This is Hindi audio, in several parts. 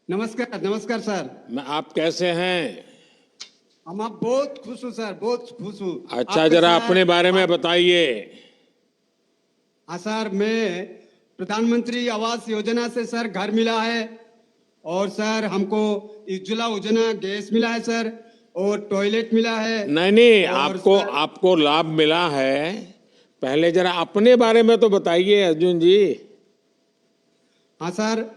नमस्कार नमस्कार सर। आप कैसे हैं? हम आप बहुत खुश हूँ सर, बहुत खुश हूँ। अच्छा, आपके जरा साथ अपने बारे में बताइए। हाँ सर, मैं प्रधानमंत्री आवास योजना से सर घर मिला है। और सर हमको उज्ज्वला योजना गैस मिला है सर, और टॉयलेट मिला है। नहीं नहीं, और आपको सर आपको लाभ मिला है। पहले जरा अपने बारे में तो बताइए अर्जुन जी। हाँ सर,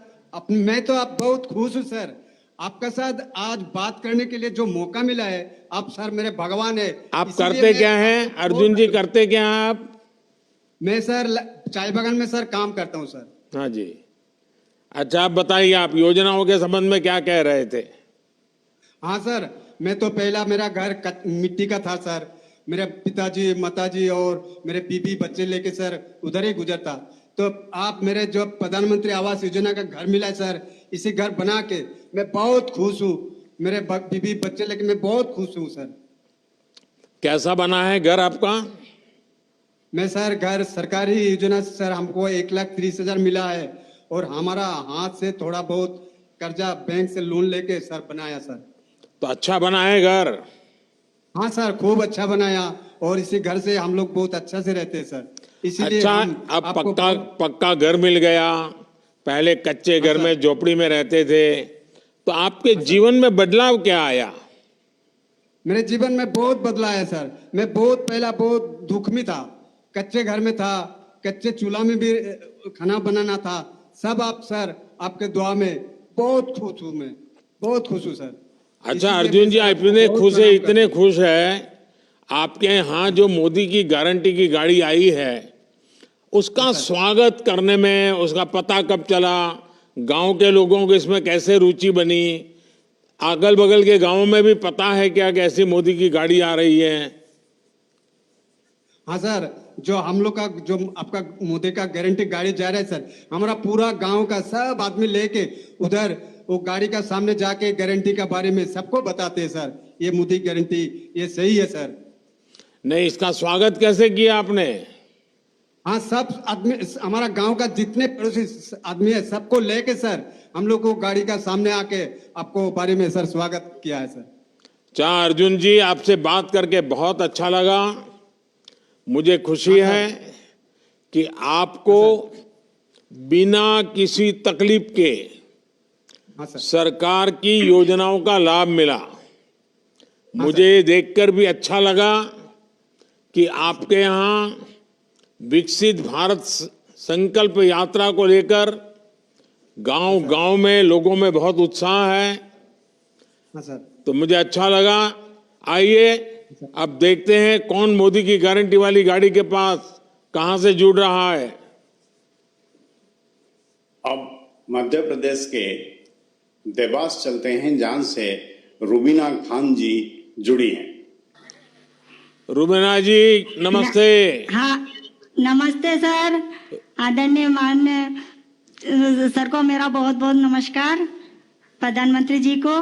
मैं तो आप बहुत खुश हूँ सर। आपका साथ आज बात करने के लिए जो मौका मिला है, आप सर मेरे भगवान है। आप इसीलिए करते मैं क्या हैं आपको अर्जुन जी, बहुत करते क्या हैं आप? मैं सर चाय बागान में सर काम करता हूँ सर। हाँ जी। अच्छा, आप बताइए, आप योजनाओं के संबंध में क्या कह रहे थे? हाँ सर, मैं तो पहला मेरा घर मिट्टी का था सर। मेरे पिताजी माताजी और मेरे बीबी बच्चे लेके सर उधर ही गुजरता। तो आप मेरे जो प्रधानमंत्री आवास योजना का घर मिला है सर, इसी घर बना के मैं बहुत खुश हूँ। मेरे बीबी बच्चे लेके मैं बहुत खुश हूँ सर। कैसा बना है घर आपका? मैं सर घर सरकारी योजना से सर हमको 1,30,000 मिला है। और हमारा हाथ से थोड़ा बहुत कर्जा बैंक से लोन लेके सर बनाया सर। तो अच्छा बना है घर। हाँ सर, खूब अच्छा बनाया। और इसी घर से हम लोग बहुत अच्छा से रहते हैं सर, इसीलिए अच्छा, हम अब आपको पक्का बहुत। पक्का घर मिल गया। पहले कच्चे हाँ घर सर। में झोपड़ी में रहते थे, तो आपके हाँ सर, जीवन में बदलाव क्या आया? मेरे जीवन में बहुत बदला है सर। मैं बहुत पहला बहुत दुख में था, कच्चे घर में था, कच्चे चूल्हा में भी खाना बनाना था। सब आप सर आपके दुआ में बहुत खुश हूँ मैं, बहुत खुश हूँ सर। अच्छा इसीलिए मैं अर्जुन जी, सर आप आपको इतने बहुत खुश है, प्रणाम इतने करता हूँ। खुश है। आपके यहाँ जो मोदी की गारंटी की गाड़ी आई है, हाँ उसका सर। स्वागत करने में उसका पता कब चला? गांव के लोगों को इसमें कैसे रुचि बनी? अगल बगल के गांवों में भी पता है क्या कि ऐसी मोदी की गाड़ी आ रही है? हाँ सर, जो हम लोग का जो आपका मोदी का गारंटी गाड़ी जा रहा है सर, हमारा पूरा गांव का सब आदमी लेके उधर वो गाड़ी का सामने जाके गारंटी का बारे में सबको बताते हैं सर। ये मोदी गारंटी ये सही है सर। नहीं, इसका स्वागत कैसे किया आपने? हाँ, सब आदमी हमारा गांव का जितने पड़ोसी आदमी है सबको लेके सर हम लोग को गाड़ी का सामने आके आपको बारे में सर स्वागत किया है सर। चाह अर्जुन जी, आपसे बात करके बहुत अच्छा लगा। मुझे खुशी हाँ है सर। कि हाँ आपको सर। बिना किसी तकलीफ के हाँ सर। सरकार की योजनाओं का लाभ मिला। हाँ मुझे सर। ये देखकर भी अच्छा लगा कि आपके यहाँ विकसित भारत संकल्प यात्रा को लेकर हाँ गांव सर। गांव में लोगों में बहुत उत्साह है। हाँ सर। तो मुझे अच्छा लगा। आइए, अब देखते हैं कौन मोदी की गारंटी वाली गाड़ी के पास कहां से जुड़ रहा है। अब मध्य प्रदेश के देवास चलते हैं, जहां से रुबीना खान जी जुड़ी हैं। रुबीना जी, नमस्ते। हाँ, नमस्ते सर। आदरणीय माननीय सर को मेरा बहुत बहुत नमस्कार, प्रधानमंत्री जी को।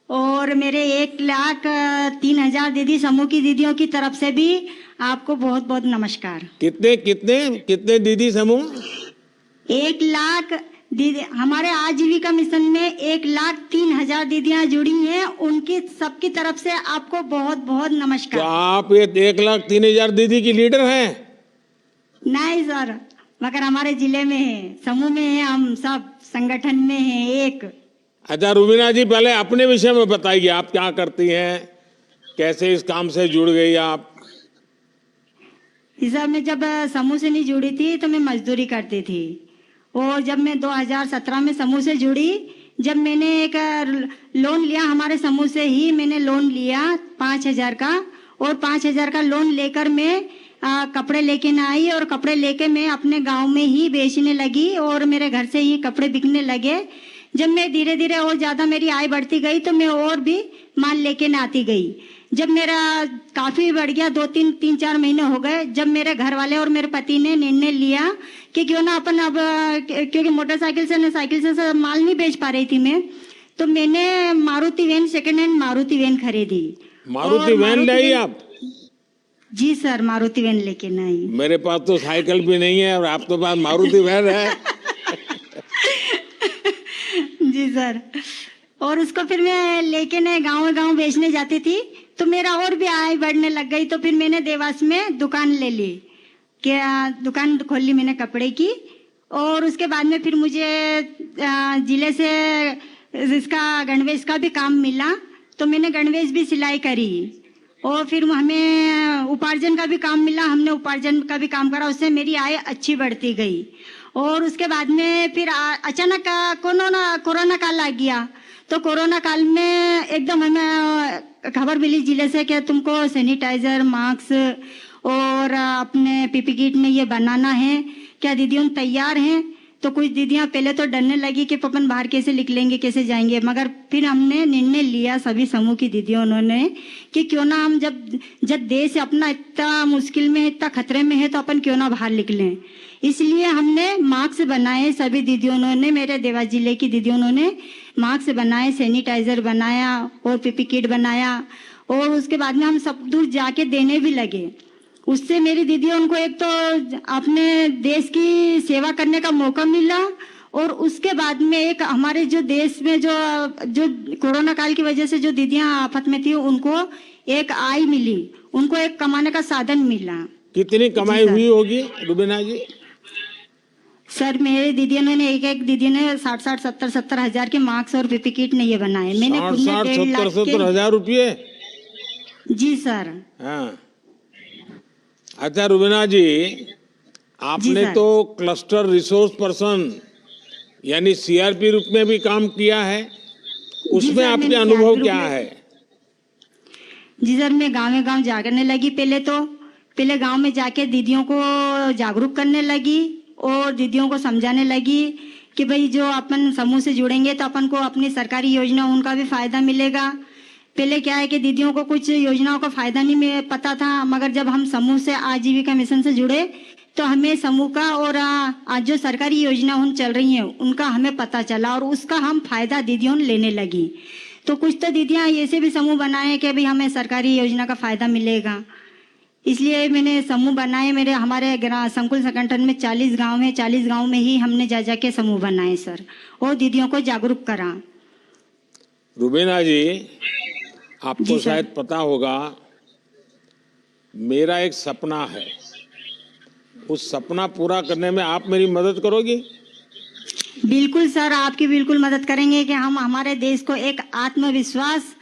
और मेरे 1,03,000 दीदी समूह की दीदियों की तरफ से भी आपको बहुत बहुत नमस्कार। कितने कितने कितने दीदी समूह? 1,00,000 दीदी हमारे आजीविका मिशन में 1,03,000 दीदियां जुड़ी हैं, उनकी सबकी तरफ से आपको बहुत बहुत तो नमस्कार। आप ये 1,03,000 दीदी की लीडर हैं? नहीं सर, मगर हमारे जिले में है, समूह में है, हम सब संगठन में है एक। अच्छा रुबीना जी, पहले अपने विषय में बताइए, आप क्या करती हैं, कैसे इस काम से जुड़ गई आप? इस सब में जब समूह से नहीं जुड़ी थी तो मैं मजदूरी करती थी। और जब मैं 2017 में समूह से जुड़ी, जब मैंने एक लोन लिया, हमारे समूह से ही मैंने लोन लिया 5,000 का। और 5,000 का लोन लेकर मैं कपड़े लेके न आई, और कपड़े लेके मैं अपने गांव में ही बेचने लगी, और मेरे घर से ही कपड़े बिकने लगे। जब मैं धीरे धीरे और ज्यादा मेरी आय बढ़ती गई तो मैं और भी माल लेके न आती गई। जब मेरा काफी बढ़ गया, 2-3-4 महीने हो गए, जब मेरे घर वाले और मेरे पति ने निर्णय लिया कि क्यों ना अपन अब, क्योंकि मोटरसाइकिल से साइकिल से माल नहीं बेच पा रही थी मैं, तो मैंने Maruti van, second hand Maruti van खरीदी। मारुति और वैन ले आई आप? जी सर, मारुति वैन लेके न आई। मेरे पास तो साइकिल भी नहीं है और आप तो पास मारुति वैन है। जी सर। और उसको फिर मैं लेके न गांव बेचने जाती थी, तो मेरा और भी आय बढ़ने लग गई। तो फिर मैंने देवास में दुकान ले ली, क्या दुकान खोल ली मैंने कपड़े की। और उसके बाद में फिर मुझे जिले से इसका गणवेश का भी काम मिला, तो मैंने गणवेश भी सिलाई करी। और फिर हमें उपार्जन का भी काम मिला, हमने उपार्जन का भी काम करा, उससे मेरी आय अच्छी बढ़ती गई। और उसके बाद में फिर अचानक कोरोना काल आ गया। तो कोरोना काल में एकदम हमें खबर मिली जिले से कि तुमको सैनिटाइजर, मास्क और अपने पीपी किट में ये बनाना है, क्या दीदियों तैयार हैं? तो कुछ दीदियां पहले तो डरने लगी कि अपन बाहर कैसे निकलेंगे, कैसे जाएंगे। मगर फिर हमने निर्णय लिया सभी समूह की दीदियों उन्होंने कि क्यों ना हम जब देश अपना इतना मुश्किल में, इतना खतरे में है, तो अपन क्यों ना बाहर निकलें। इसलिए हमने मास्क बनाए, सभी दीदियों ने, मेरे देवास जिले की दीदियों ने मास्क बनाए, सैनिटाइजर बनाया और पीपी किट बनाया। और उसके बाद में हम सब दूर जाके देने भी लगे। उससे मेरी दीदियों उनको एक तो अपने देश की सेवा करने का मौका मिला, और उसके बाद में एक हमारे जो देश में जो कोरोना काल की वजह से जो दीदियां आफत में थी, उनको एक आय मिली, उनको एक कमाने का साधन मिला। कितनी कमाई हुई होगी रुबीना जी? सर मेरे दीदियों ने एक दीदी ने 60 70 हजार के मास्क और पीपी किट ने ये बनाए। मैंने खुद ने 60 हजार रुपये? जी सर। हाँ। अच्छा रुबीना जी, आपने तो क्लस्टर रिसोर्स पर्सन यानी सीआरपी रूप में भी काम किया है, उसमें आपके अनुभव क्या है? जी सर, मैं गाँव जागरने लगी। पहले गांव में जाके दीदियों को जागरूक करने लगी और दीदियों को समझाने लगी कि भाई जो अपन समूह से जुड़ेंगे तो अपन को अपनी सरकारी योजना उनका भी फायदा मिलेगा। पहले क्या है कि दीदियों को कुछ योजनाओं का फायदा नहीं पता था, मगर जब हम समूह से आजीविका मिशन से जुड़े तो हमें समूह का और आज जो सरकारी योजना उन चल रही हैं उनका हमें पता चला, और उसका हम फायदा दीदियों लेने लगी। तो कुछ तो दीदियां ऐसे भी समूह बनाए कि भाई हमें सरकारी योजना का फायदा मिलेगा, इसलिए मैंने समूह बनाए। हमारे संकुल संगठन में 40 गांव हैं, 40 गांव में ही हमने जा के समूह बनाए सर, और दीदियों को जागरूक करा। रुबीना जी, आपको शायद पता होगा, मेरा एक सपना है, उस सपना पूरा करने में आप मेरी मदद करोगी? बिल्कुल सर, आपकी बिल्कुल मदद करेंगे कि हम हमारे देश को एक आत्मविश्वास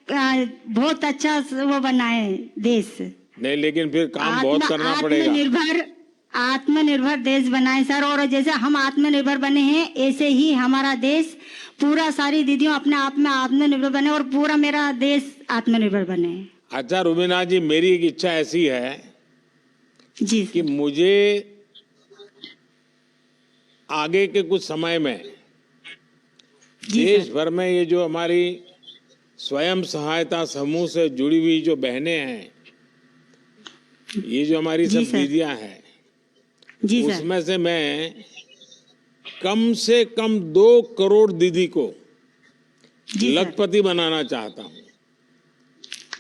बहुत अच्छा वो बनाए देश। नहीं, लेकिन फिर काम बहुत करना पड़ेगा। आत्मनिर्भर देश बनाए सर, और जैसे हम आत्मनिर्भर बने हैं ऐसे ही हमारा देश पूरा सारी दीदियों अपने आप में आत्मनिर्भर बने और पूरा मेरा देश आत्मनिर्भर बने। अच्छा रुबीना जी, मेरी एक इच्छा ऐसी है जी कि मुझे आगे के कुछ समय में देश भर में ये जो हमारी स्वयं सहायता समूह से जुड़ी हुई जो बहनें हैं, ये जो हमारी सब दीदियां हैं, उसमें से मैं कम से कम 2 करोड़ दीदी को लखपति बनाना चाहता हूँ।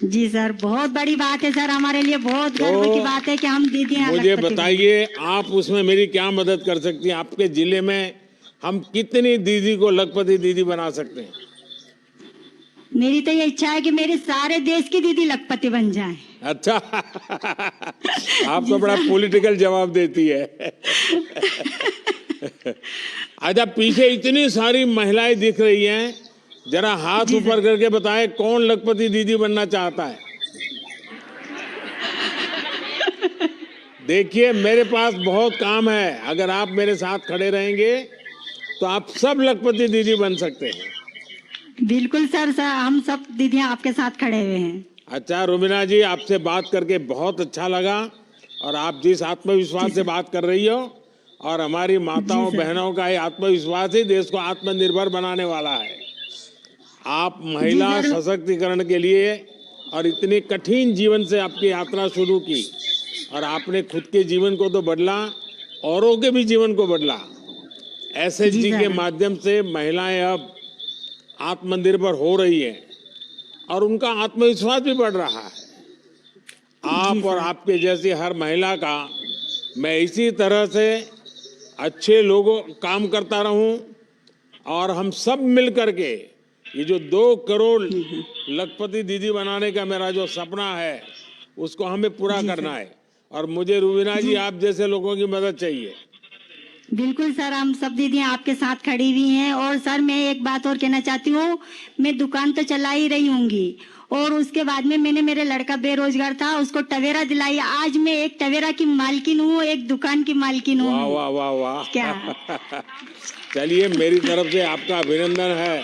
जी सर, बहुत बड़ी बात है सर, हमारे लिए बहुत गर्व की बात है कि हम दीदियां। मुझे बताइए, आप उसमें मेरी क्या मदद कर सकती हैं? आपके जिले में हम कितनी दीदी को लखपति दीदी बना सकते हैं? मेरी तो ये इच्छा है कि मेरे सारे देश की दीदी लखपति बन जाए। अच्छा आप तो बड़ा पॉलिटिकल जवाब देती है। अच्छा, पीछे इतनी सारी महिलाएं दिख रही हैं, जरा हाथ ऊपर करके बताएं कौन लखपति दीदी बनना चाहता है? देखिए, मेरे पास बहुत काम है, अगर आप मेरे साथ खड़े रहेंगे तो आप सब लखपति दीदी बन सकते हैं। बिल्कुल सर, हम सब दीदियां आपके साथ खड़े हुए हैं। अच्छा रुबीना जी, आपसे बात करके बहुत अच्छा लगा, और आप जिस आत्मविश्वास से बात कर रही हो, और हमारी माताओं बहनों का ये आत्मविश्वास ही देश को आत्मनिर्भर बनाने वाला है। आप महिला सशक्तिकरण के लिए और इतने कठिन जीवन से आपकी यात्रा शुरू की, और आपने खुद के जीवन को तो बदला, औरों के भी जीवन को बदला। एसएचजी के माध्यम से महिलाएं अब आत्मनिर्भर हो रही है और उनका आत्मविश्वास भी बढ़ रहा है। आप और आपके जैसी हर महिला का मैं इसी तरह से अच्छे लोगों काम करता रहूं, और हम सब मिल करके ये जो 2 करोड़ लखपति दीदी बनाने का मेरा जो सपना है उसको हमें पूरा करना है। और मुझे रुबीना जी आप जैसे लोगों की मदद चाहिए। बिल्कुल सर, हम सब दीदियां आपके साथ खड़ी हुई हैं। और सर मैं एक बात और कहना चाहती हूँ, मैं दुकान तो चला ही रही होंगी और उसके बाद में मैंने, मेरे लड़का बेरोजगार था, उसको टवेरा दिलाई। आज मैं एक टवेरा की मालकिन हूँ, एक दुकान की मालकिन हूँ। वाह वाह वाह वाह क्या चलिए मेरी तरफ से आपका अभिनंदन है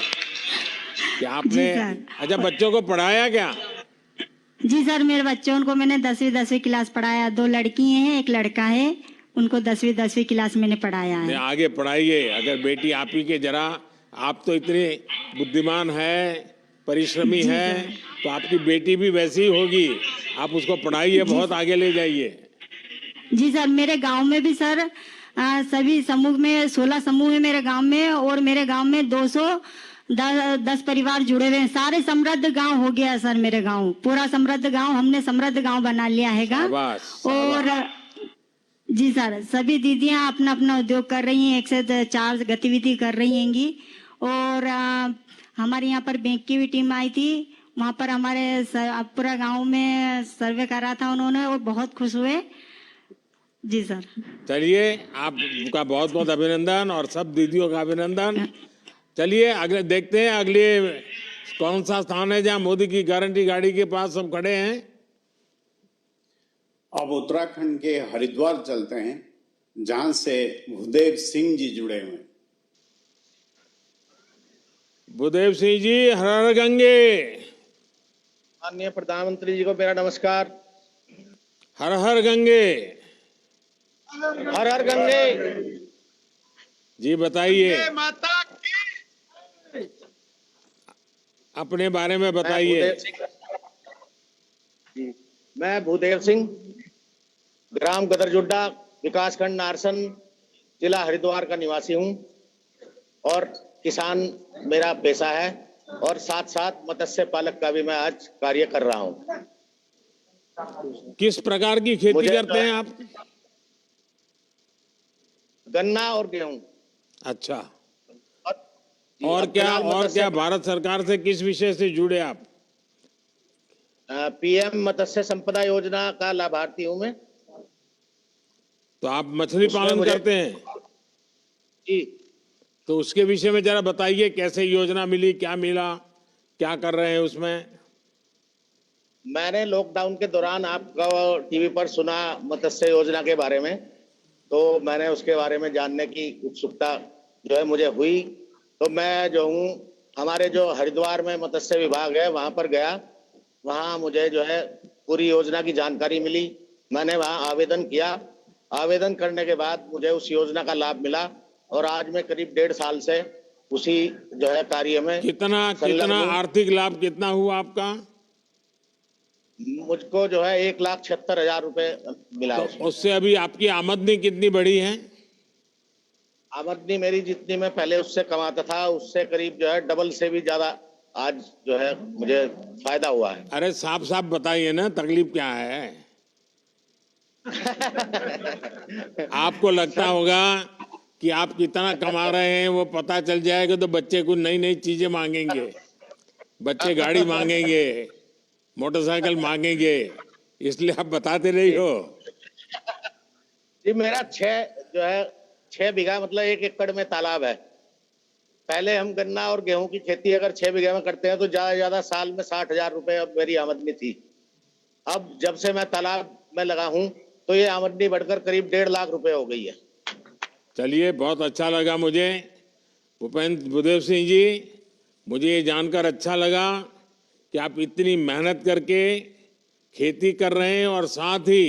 कि आपने। जी सर। अच्छा, बच्चों को पढ़ाया क्या? जी सर, मेरे बच्चों को मैंने 10वीं क्लास पढ़ाया। 2 लड़की हैं, 1 लड़का है, उनको 10वीं क्लास मैंने पढ़ाया नहीं, है। आगे पढ़ाइए। अगर बेटी आप ही के जरा, आप तो इतनी बुद्धिमान है, परिश्रमी जी है, सर। तो आपकी बेटी भी वैसी ही होगी। आप उसको पढ़ाइए, बहुत आगे ले जाइए। जी सर, मेरे गांव में भी सर सभी समूह में 16 समूह है मेरे गांव में, और मेरे गांव में 210 परिवार जुड़े हुए हैं। सारे समृद्ध गांव हो गया सर, मेरे गांव पूरा समृद्ध गांव, हमने समृद्ध गांव बना लिया हैगा। शाबाश, और जी सर, सभी दीदियां अपना अपना उद्योग कर रही हैं, 1 से 4 गतिविधि कर रही हैंगी। और हमारे यहाँ पर बैंक की भी टीम आई थी, वहाँ पर हमारे पूरा गांव में सर्वे करा था उन्होंने, और बहुत खुश हुए। जी सर। चलिए, आपका बहुत बहुत अभिनंदन और सब दीदियों का अभिनंदन। चलिए अगले देखते हैं, अगले कौन सा स्थान है जहाँ मोदी की गारंटी गाड़ी के पास सब खड़े हैं। अब उत्तराखंड के हरिद्वार चलते हैं, जहां से भूदेव सिंह जी जुड़े हुए हैं। भूदेव सिंह जी, हर हर गंगे। माननीय प्रधानमंत्री जी को मेरा नमस्कार। हर हर गंगे। हर हर गंगे। जी बताइए, अपने बारे में बताइए। मैं भूदेव सिंह, ग्राम गदरजुड्डा, विकासखंड नारसन, जिला हरिद्वार का निवासी हूं और किसान मेरा पेशा है, और साथ साथ मत्स्य पालक का भी मैं आज कार्य कर रहा हूं। किस प्रकार की खेती करते हैं आप? गन्ना और गेहूं। अच्छा, जी, और अब क्या फिलहाल और मत्स्य- क्या भारत सरकार से किस विषय से जुड़े आप? पीएम मत्स्य संपदा योजना का लाभार्थी हूं मैं। तो आप मछली उसमें पालन मुझे- करते हैं? जी, तो उसके विषय में जरा बताइए, कैसे योजना मिली, क्या मिला, क्या कर रहे हैं उसमें? मैंने लॉकडाउन के दौरान आपका टीवी पर सुना मत्स्य योजना के बारे में, तो मैंने उसके बारे में जानने की उत्सुकता जो है मुझे हुई। तो मैं जो हूँ, हमारे जो हरिद्वार में मत्स्य विभाग है वहाँ पर गया। वहाँ मुझे जो है पूरी योजना की जानकारी मिली। मैंने वहाँ आवेदन किया। आवेदन करने के बाद मुझे उस योजना का लाभ मिला, और आज मैं करीब 1.5 साल से उसी जो है कार्य में कितना संलग्न हूं। आर्थिक लाभ कितना हुआ आपका? मुझको जो है 1,76,000 रुपए मिला। तो उसमें उससे अभी आपकी आमदनी कितनी बढ़ी है? आमदनी मेरी जितनी मैं पहले उससे कमाता था, उससे करीब जो है डबल से भी ज्यादा आज जो है मुझे फायदा हुआ है। अरे साफ साफ बताइए ना, तकलीफ क्या है? आपको लगता होगा कि आप कितना कमा रहे हैं वो पता चल जाएगा तो बच्चे को नई नई चीजें मांगेंगे, बच्चे गाड़ी मांगेंगे, मोटरसाइकिल मांगेंगे, इसलिए आप बताते नहीं हो। जी, मेरा 6 बीघा मतलब 1 एकड़ में तालाब है। पहले हम गन्ना और गेहूं की खेती अगर 6 बीघे में करते हैं तो ज्यादा से ज्यादा साल में 60,000 रुपए अब मेरी आमदनी थी। अब जब से मैं तालाब में लगा हूं तो ये आमदनी बढ़कर करीब 1.5 लाख रुपए हो गई है। चलिए, बहुत अच्छा लगा मुझे भूदेव सिंह जी, मुझे ये जानकर अच्छा लगा कि आप इतनी मेहनत करके खेती कर रहे हैं और साथ ही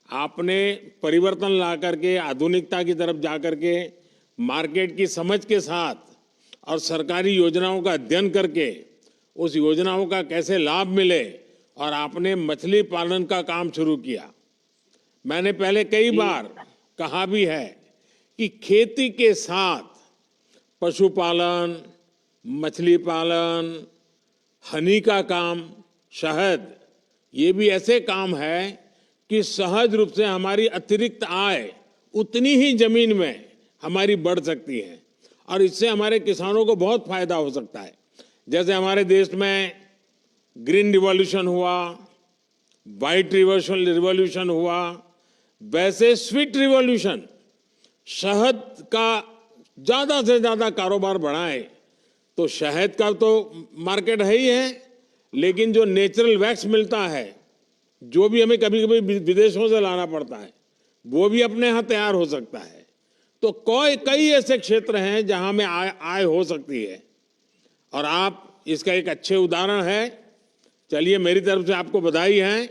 आपने परिवर्तन ला करके आधुनिकता की तरफ जा करके मार्केट की समझ के साथ और सरकारी योजनाओं का अध्ययन करके उस योजनाओं का कैसे लाभ मिले, और आपने मछली पालन का काम शुरू किया। मैंने पहले कई बार कहा भी है कि खेती के साथ पशुपालन, मछली पालन, हनी का काम, शहद, ये भी ऐसे काम है कि सहज रूप से हमारी अतिरिक्त आय उतनी ही जमीन में हमारी बढ़ सकती है। और इससे हमारे किसानों को बहुत फायदा हो सकता है। जैसे हमारे देश में ग्रीन रिवॉल्यूशन हुआ, वाइट रिवॉल्यूशन हुआ, वैसे स्वीट रिवॉल्यूशन, शहद का ज्यादा से ज्यादा कारोबार बढ़ाएं। तो शहद का तो मार्केट है ही है, लेकिन जो नेचुरल वैक्स मिलता है, जो भी हमें कभी कभी विदेशों से लाना पड़ता है, वो भी अपने यहाँ तैयार हो सकता है। तो कई ऐसे क्षेत्र हैं जहां में आय हो सकती है, और आप इसका एक अच्छे उदाहरण है। चलिए, मेरी तरफ से आपको बधाई है।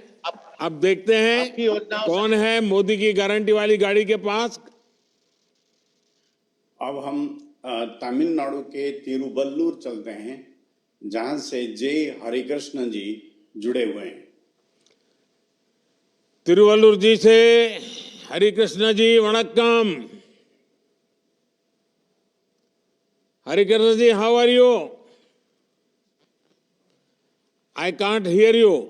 अब देखते आपकी हैं योजनाओं कौन है मोदी की गारंटी वाली गाड़ी के पास। अब हम तमिलनाडु के तिरुवल्लुर चलते हैं, जहां से जे हरिकृष्ण जी जुड़े हुए हैं। तिरुवल्लुर जी से हरिकृष्ण जी, वणक्कम। Harikrishna ji, how are you? I can't hear you.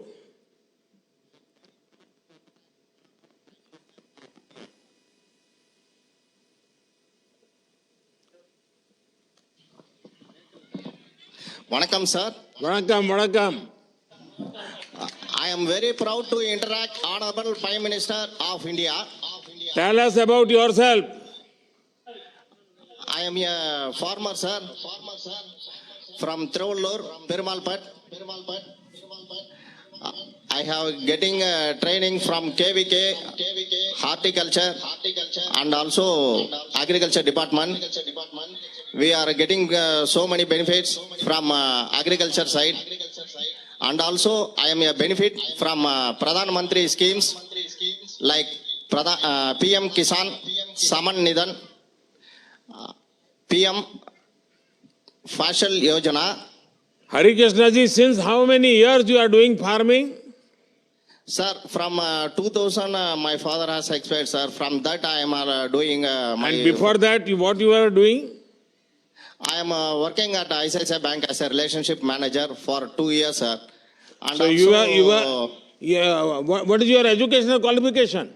Vanakkam, sir. Vanakkam. I am very proud to interact Honorable Prime Minister of India. Tell us about yourself. I am a farmer, sir, from Tiruvallur, Perumalpat. I have getting training from KVK, horticulture, and also agriculture department. We are getting so many benefits from agriculture side, and also I am a benefit from Pradhan Mantri schemes like PM Kisan Saman Nidhan, PM Fashal Yojana. Harikrishna ji, since how many years you are doing farming? Sir, from 2000 my father has expired, sir. From that I am doing my... And before that, what you were doing? I am working at ICICI Bank as a relationship manager for 2 years, sir. And So what is your educational qualification?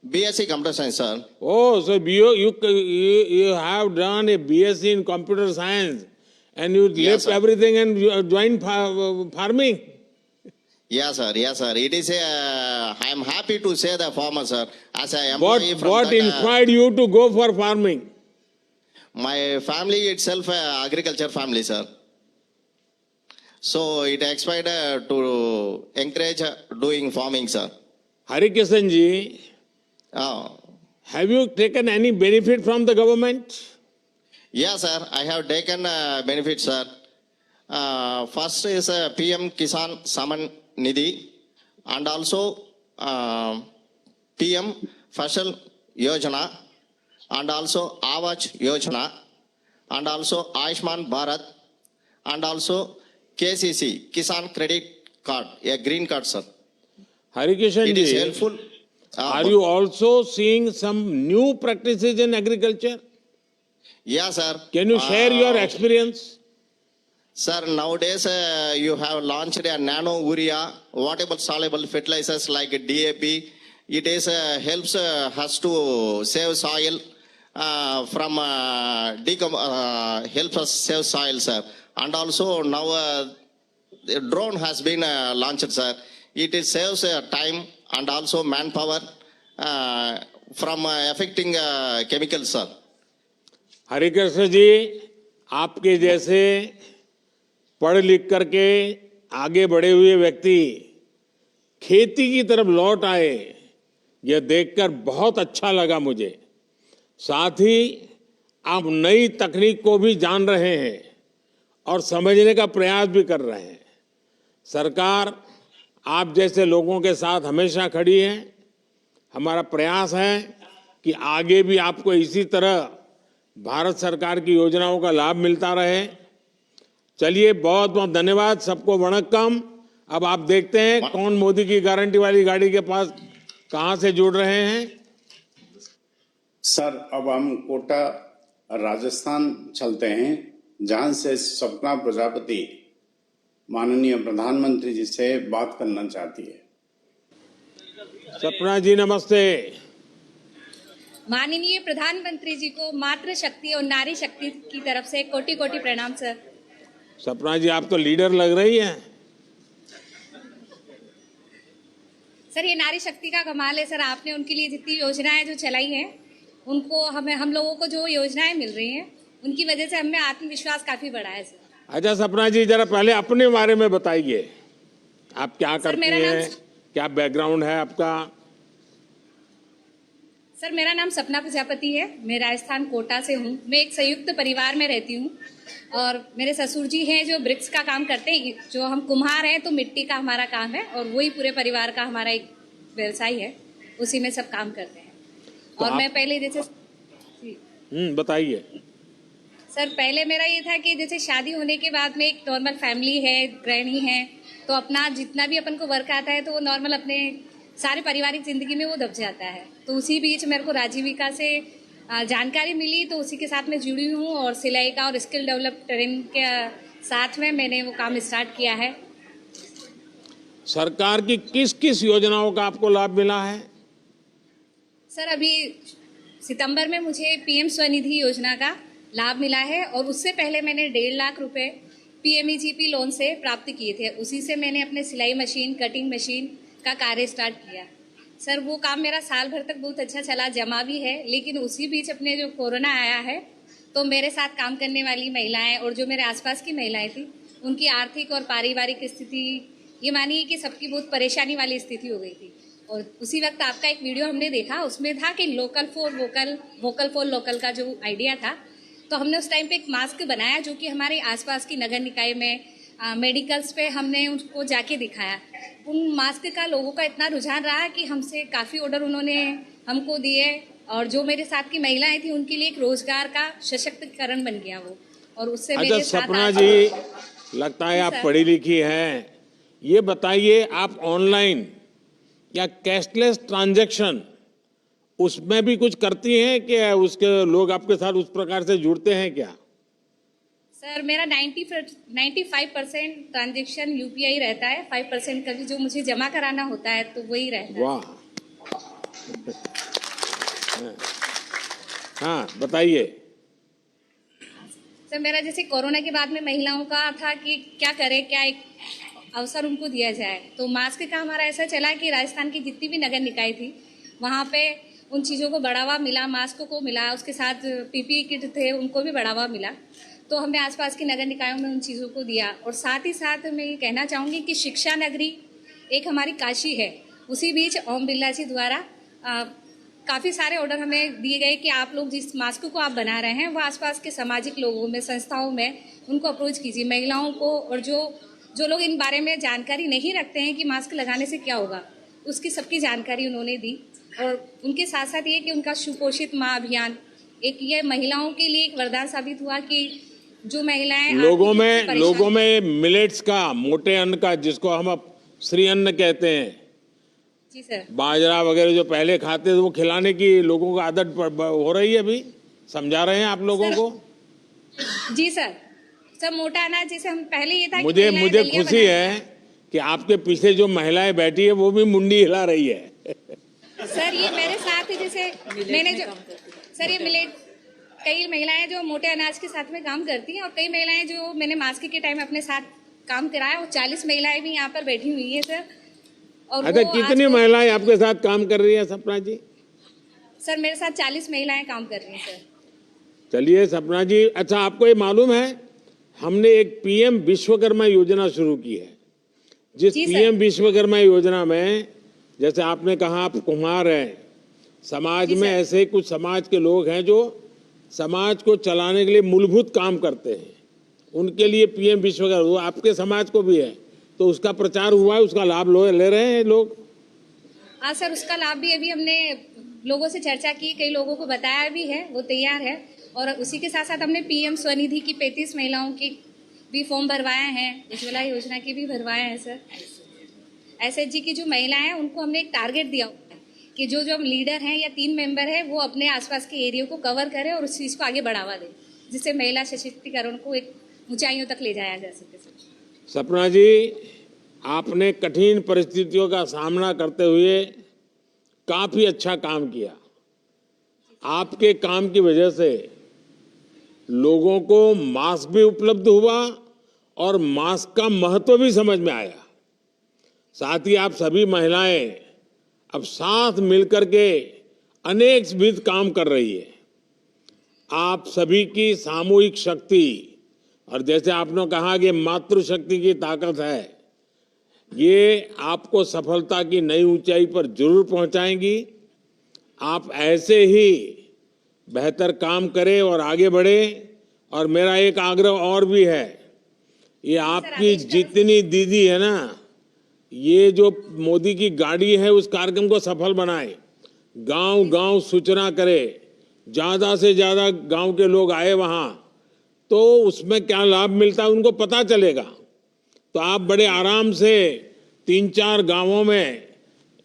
BSc Computer Science, sir. Oh, so you have done a BSc in computer science, and you Yes, left sir. everything and you joined farming. Yes, sir. Yes, sir. It is I am happy to say the farmer, sir. As a What employee from that, inspired you to go for farming? my family itself agriculture family, sir. So it expired to encourage doing farming, sir. Harikrishnan ji, have you taken any benefit from the government? Yes, sir. I have taken benefits, sir. First is PM Kisan Saman Nidhi, and also PM Fashal Yojana, and also Avaj Yojana, and also Ayushman Bharat, and also KCC Kisan Credit Card, a green card, sir. Harikrishnan It is ji, helpful. are you also seeing some new practices in agriculture? Yes, sir. Can you share your experience? Sir, nowadays you have launched a nano urea, water soluble fertilizers like DAP. It is helps us to save soil from helps us save soil, sir. And also now the drone has been launched, sir. It is saves time and also manpower from affecting chemicals, sir. Harikrishna ji, आपके जैसे पढ़ लिख करके आगे बढ़े हुए व्यक्ति खेती की तरफ लौट आए, यह देखकर बहुत अच्छा लगा मुझे। साथ ही आप नई तकनीक को भी जान रहे हैं और समझने का प्रयास भी कर रहे हैं। सरकार आप जैसे लोगों के साथ हमेशा खड़ी है। हमारा प्रयास है कि आगे भी आपको इसी तरह भारत सरकार की योजनाओं का लाभ मिलता रहे। चलिए, बहुत बहुत धन्यवाद, सबको वणक्कम। अब आप देखते हैं कौन मोदी की गारंटी वाली गाड़ी के पास कहां से जुड़ रहे हैं। सर, अब हम कोटा राजस्थान चलते हैं, जहां से सपना प्रजापति माननीय प्रधानमंत्री जी से बात करना चाहती है। सपना जी, नमस्ते। माननीय प्रधानमंत्री जी को मातृशक्ति और नारी शक्ति की तरफ से कोटि कोटि प्रणाम सर। सपना जी, आप तो लीडर लग रही हैं। सर ये नारी शक्ति का कमाल है सर, आपने उनके लिए जितनी योजनाएं जो चलाई हैं, उनको हम लोगों को जो योजनाएं मिल रही हैं, उनकी वजह से हमें आत्मविश्वास काफी बढ़ा है सर। अच्छा सपना जी, जरा पहले अपने बारे में बताइए, आप क्या सर, करती मेरा नाम- हैं, क्या बैकग्राउंड है आपका? सर मेरा नाम सपना प्रजापति है, मैं राजस्थान कोटा से हूँ। मैं एक संयुक्त परिवार में रहती हूँ और मेरे ससुर जी हैं जो ब्रिक्स का काम करते हैं, जो हम कुम्हार हैं तो मिट्टी का हमारा काम है और वही पूरे परिवार का हमारा एक व्यवसाय है, उसी में सब काम करते हैं। तो और आप- मैं पहले जैसे बताइए। सर पहले मेरा ये था कि जैसे शादी होने के बाद में एक नॉर्मल फैमिली है, गृहिणी है, तो अपना जितना भी अपन को वर्क आता है तो वो नॉर्मल अपने सारे पारिवारिक जिंदगी में वो दब जाता है। तो उसी बीच मेरे को राजीविका से जानकारी मिली, तो उसी के साथ मैं जुड़ी हूँ और सिलाई का और स्किल डेवलप ट्रेनिंग के साथ में मैंने वो काम स्टार्ट किया है। सरकार की किस किस योजनाओं का आपको लाभ मिला है? सर अभी सितंबर में मुझे पीएम स्वनिधि योजना का लाभ मिला है और उससे पहले मैंने 1.5 लाख रुपए पीएमईजीपी लोन से प्राप्त किए थे। उसी से मैंने अपने सिलाई मशीन, कटिंग मशीन का कार्य स्टार्ट किया। सर वो काम मेरा साल भर तक बहुत अच्छा चला, जमा भी है, लेकिन उसी बीच अपने जो कोरोना आया है तो मेरे साथ काम करने वाली महिलाएं और जो मेरे आसपास की महिलाएं थी, उनकी आर्थिक और पारिवारिक स्थिति ये मानिए कि सबकी बहुत परेशानी वाली स्थिति हो गई थी। और उसी वक्त आपका एक वीडियो हमने देखा, उसमें था कि local for vocal, vocal for local का जो आइडिया था, तो हमने उस टाइम पे एक मास्क बनाया जो कि हमारे आसपास की नगर निकाय में मेडिकल्स पे हमने उनको जाके दिखाया। उन मास्क का लोगों का इतना रुझान रहा कि हमसे काफ़ी ऑर्डर उन्होंने हमको दिए और जो मेरे साथ की महिलाएं थी उनके लिए एक रोजगार का सशक्तिकरण बन गया वो। और उससे अच्छा मेरे साथ सपना जी, लगता है आप सर। पढ़ी लिखी हैं, ये बताइए आप ऑनलाइन या कैशलेस ट्रांजैक्शन उसमें भी कुछ करती हैं कि उसके लोग आपके साथ उस प्रकार से जुड़ते हैं क्या? सर मेरा 95% ट्रांजेक्शन यूपीआई रहता है, 5% का भी जो मुझे जमा कराना होता है तो वही रहता है। वाह। हाँ बताइए। सर मेरा जैसे कोरोना के बाद में महिलाओं का था कि क्या करें, क्या एक अवसर उनको दिया जाए, तो मास्क का हमारा ऐसा चला कि राजस्थान की जितनी भी नगर निकाय थी वहाँ पे उन चीज़ों को बढ़ावा मिला, मास्क को मिला, उसके साथ पीपीई किट थे उनको भी बढ़ावा मिला। तो हमने आसपास की नगर निकायों में उन चीज़ों को दिया। और साथ ही साथ मैं ये कहना चाहूँगी कि शिक्षा नगरी एक हमारी काशी है, उसी बीच ओम बिरला जी द्वारा काफ़ी सारे ऑर्डर हमें दिए गए कि आप लोग जिस मास्क को आप बना रहे हैं वो आसपास के सामाजिक लोगों में, संस्थाओं में उनको अप्रोच कीजिए, महिलाओं को, और जो लोग इन बारे में जानकारी नहीं रखते हैं कि मास्क लगाने से क्या होगा, उसकी सबकी जानकारी उन्होंने दी। और उनके साथ साथ ये कि उनका सुपोषित माँ अभियान एक ये महिलाओं के लिए एक वरदान साबित हुआ कि जो महिलाएं लोगों में मिलेट्स का, मोटे अन्न का, जिसको हम अब श्री अन्न कहते हैं, जी सर, बाजरा वगैरह जो पहले खाते थे वो खिलाने की लोगों को आदत हो रही है, अभी समझा रहे हैं आप लोगों को। जी सर, सब मोटा अनाज जैसे हम पहले ये था कि मुझे महिलाएं दलिया खुशी है कि आपके पीछे जो महिलाएं बैठी है वो भी मुंडी हिला रही है। सर ये मेरे साथ ही जैसे मैंने जो सर ये मिलेट कई महिलाएं जो मोटे अनाज के साथ में काम करती हैं और कई महिलाएं जो मैंने मास्क के टाइम अपने साथ काम कराया, और 40 महिलाएं भी यहाँ पर बैठी हुई है सर। और अच्छा, वो कितनी आज महिलाएं आपके साथ काम कर रही है सपना जी? सर मेरे साथ 40 महिलाएं काम कर रही हैं सर। चलिए सपना जी, अच्छा आपको ये मालूम है हमने एक पीएम विश्वकर्मा योजना शुरू की है, जिस जी सर। पीएम विश्वकर्मा योजना में, जैसे आपने कहा आप कुम्हार हैं, समाज जी में सर। ऐसे कुछ समाज के लोग हैं जो समाज को चलाने के लिए मूलभूत काम करते हैं, उनके लिए पीएम विश्वकर्मा, वो आपके समाज को भी है, तो उसका प्रचार हुआ है, उसका लाभ ले रहे हैं लोग। हाँ सर, उसका लाभ भी अभी हमने लोगों से चर्चा की, कई लोगों को बताया भी है, वो तैयार है। और उसी के साथ साथ हमने पीएम स्वनिधि की 35 महिलाओं की भी फॉर्म भरवाए हैं, उज्ज्वला योजना की भी भरवाए हैं सर। एसएचजी की जो महिलाएं हैं उनको हमने एक टारगेट दिया हुआ है कि जो जो लीडर हैं या 3 मेंबर हैं वो अपने आसपास के एरिया को कवर करें और उस चीज़ को आगे बढ़ावा दें, जिससे महिला सशक्तिकरण को एक ऊंचाइयों तक ले जाया जा सके सर। सपना जी, आपने कठिन परिस्थितियों का सामना करते हुए काफी अच्छा काम किया, आपके काम की वजह से लोगों को मास्क भी उपलब्ध हुआ और मास्क का महत्व भी समझ में आया। साथ ही आप सभी महिलाएं अब साथ मिलकर के अनेक विविध काम कर रही है। आप सभी की सामूहिक शक्ति और जैसे आपने कहा कि मातृशक्ति की ताकत है, ये आपको सफलता की नई ऊंचाई पर जरूर पहुंचाएंगी। आप ऐसे ही बेहतर काम करें और आगे बढ़े। और मेरा एक आग्रह और भी है, ये आपकी जितनी दीदी है ना, ये जो मोदी की गाड़ी है उस कार्यक्रम को सफल बनाए, गांव गांव सूचना करे, ज्यादा से ज्यादा गांव के लोग आए वहां, तो उसमें क्या लाभ मिलता है उनको पता चलेगा। तो आप बड़े आराम से 3-4 गांवों में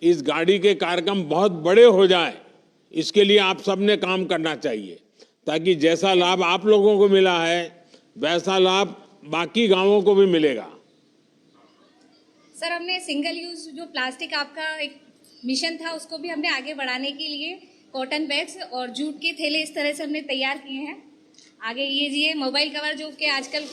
इस गाड़ी के कार्यक्रम बहुत बड़े हो जाए, इसके लिए आप सबने काम करना चाहिए, ताकि जैसा लाभ आप लोगों को मिला है वैसा लाभ बाकी गांवों को भी मिलेगा। सर, हमने सिंगल यूज जो प्लास्टिक आपका एक मिशन था उसको भी हमने आगे बढ़ाने के लिए कॉटन बैग्स और जूट के थैले इस तरह से हमने तैयार किए हैं। आगे ये मोबाइल कवर जो कि आजकल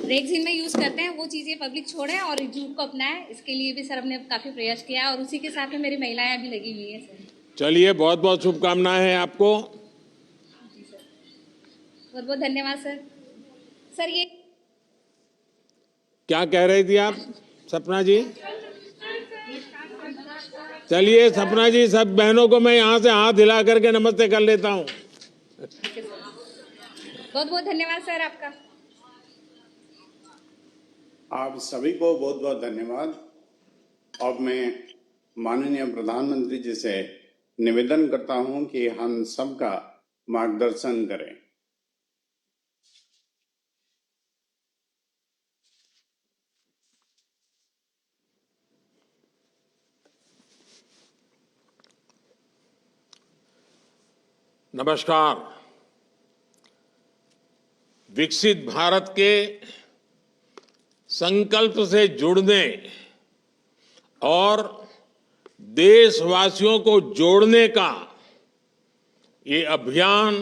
रेगजीन में यूज करते हैं वो चीजें पब्लिक छोड़ें और जूट को अपनाएं, इसके लिए भी सर हमने काफी प्रयास किया है और उसी के साथ में मेरी महिलाएं भी लगी हुई है सर। चलिए, बहुत बहुत शुभकामनाएं हैं आपको। जी सर, बहुत बहुत धन्यवाद सर। सर, ये क्या कह रही थी आप सपना जी? चलिए सपना जी, सब बहनों को मैं यहाँ से हाथ हिला करके नमस्ते कर लेता हूँ। बहुत बहुत धन्यवाद सर आपका। आप सभी को बहुत बहुत धन्यवाद। अब मैं माननीय प्रधानमंत्री जी से निवेदन करता हूं कि हम सबका मार्गदर्शन करें। नमस्कार। विकसित भारत के संकल्प से जुड़ने और देशवासियों को जोड़ने का ये अभियान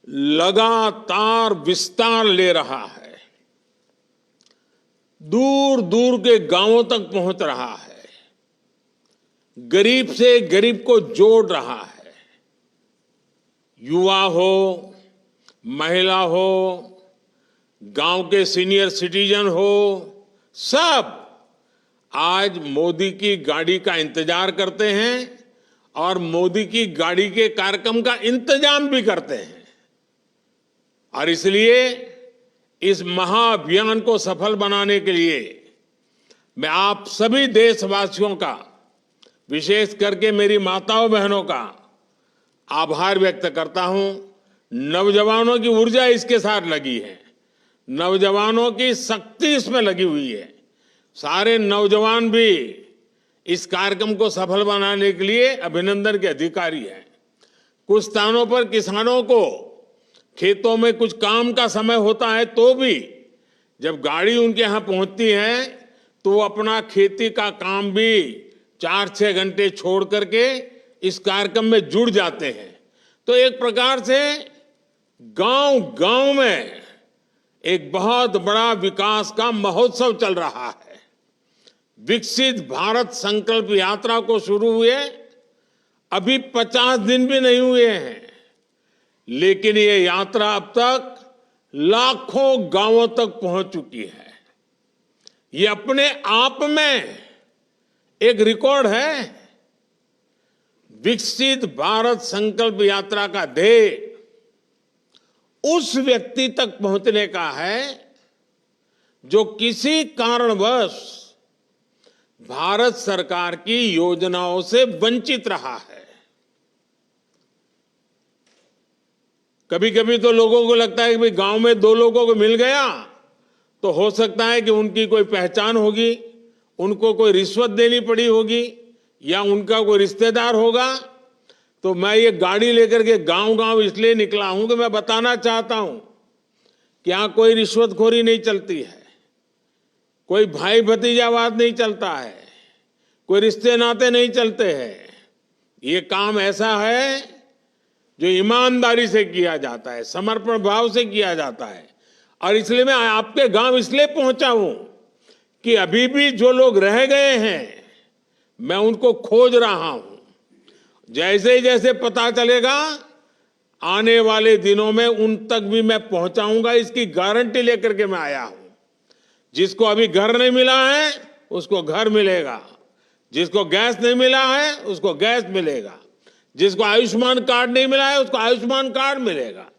लगातार विस्तार ले रहा है, दूर दूर के गांवों तक पहुंच रहा है, गरीब से गरीब को जोड़ रहा है। युवा हो, महिला हो, गांव के सीनियर सिटीजन हो, सब आज मोदी की गाड़ी का इंतजार करते हैं और मोदी की गाड़ी के कार्यक्रम का इंतजाम भी करते हैं। और इसलिए इस महाअभियान को सफल बनाने के लिए मैं आप सभी देशवासियों का, विशेष करके मेरी माताओं बहनों का आभार व्यक्त करता हूं। नौजवानों की ऊर्जा इसके साथ लगी है, नौजवानों की शक्ति इसमें लगी हुई है। सारे नौजवान भी इस कार्यक्रम को सफल बनाने के लिए अभिनंदन के अधिकारी हैं। कुछ स्थानों पर किसानों को खेतों में कुछ काम का समय होता है, तो भी जब गाड़ी उनके यहां पहुंचती है तो वो अपना खेती का काम भी 4-6 घंटे छोड़ करके इस कार्यक्रम में जुड़ जाते हैं। तो एक प्रकार से गांव गांव में एक बहुत बड़ा विकास का महोत्सव चल रहा है। विकसित भारत संकल्प यात्रा को शुरू हुए अभी 50 दिन भी नहीं हुए हैं, लेकिन ये यात्रा अब तक लाखों गांवों तक पहुंच चुकी है। ये अपने आप में एक रिकॉर्ड है। विकसित भारत संकल्प यात्रा का ध्येय उस व्यक्ति तक पहुंचने का है जो किसी कारणवश भारत सरकार की योजनाओं से वंचित रहा है। कभी कभी तो लोगों को लगता है कि भाई गांव में 2 लोगों को मिल गया तो हो सकता है कि उनकी कोई पहचान होगी, उनको कोई रिश्वत देनी पड़ी होगी या उनका कोई रिश्तेदार होगा। तो मैं ये गाड़ी लेकर के गांव गांव इसलिए निकला हूं कि मैं बताना चाहता हूं कि यहां कोई रिश्वतखोरी नहीं चलती है, कोई भाई भतीजावाद नहीं चलता है, कोई रिश्ते नाते नहीं चलते हैं। ये काम ऐसा है जो ईमानदारी से किया जाता है, समर्पण भाव से किया जाता है। और इसलिए मैं आपके गांव इसलिए पहुंचा हूं कि अभी भी जो लोग रह गए हैं मैं उनको खोज रहा हूं। जैसे जैसे पता चलेगा आने वाले दिनों में उन तक भी मैं पहुंचाऊंगा, इसकी गारंटी लेकर के मैं आया हूं। जिसको अभी घर नहीं मिला है उसको घर मिलेगा, जिसको गैस नहीं मिला है उसको गैस मिलेगा, जिसको आयुष्मान कार्ड नहीं मिला है उसको आयुष्मान कार्ड मिलेगा।